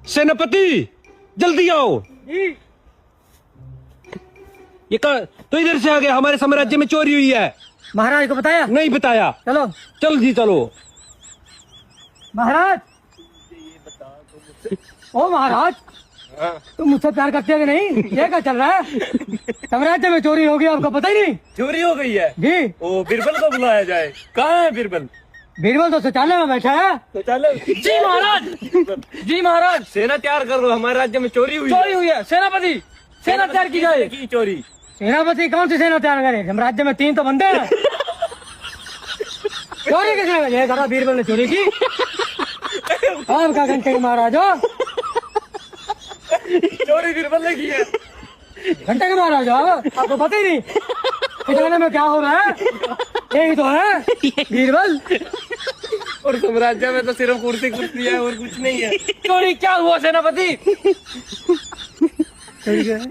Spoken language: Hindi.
सेनापति जल्दी आओ। जी। ये तो इधर से आ गया, हमारे साम्राज्य में चोरी हुई है। महाराज को बताया? नहीं बताया। चलो चल जी चलो। महाराज, ओ महाराज, तुम मुझसे प्यार करते हो कि नहीं? ये क्या चल रहा है? साम्राज्य में चोरी हो गई, आपको पता ही नहीं? चोरी हो गई है जी। ओ बिरबल को बुलाया जाए। कहाँ है बिरबल? बीरबल तो शौचालय में बैठा है। शौचालय? जी महाराज। जी महाराज। सेना तैयार कर लो, हमारे राज्य में चोरी हुई चोरी हुई है। सेनापति, सेना तैयार की जाए। की चोरी? सेनापति कौन सी सेना तैयार करे? हम राज्य में 3 तो बंदे हैं। चोरी किसने की? ये कहा बीरबल ने चोरी की। आपका घंटे के महाराज हो। चोरी बिरबल ने की है। घंटे के महाराज हो, आपको पता ही नहीं खजाने में क्या हो रहा है? यही तो है बीरबल। और साम्राज्य में तो सिर्फ कुर्सी कुर्सी है और कुछ नहीं है। चोरी क्या हुआ सेनापति? चोरी क्या है?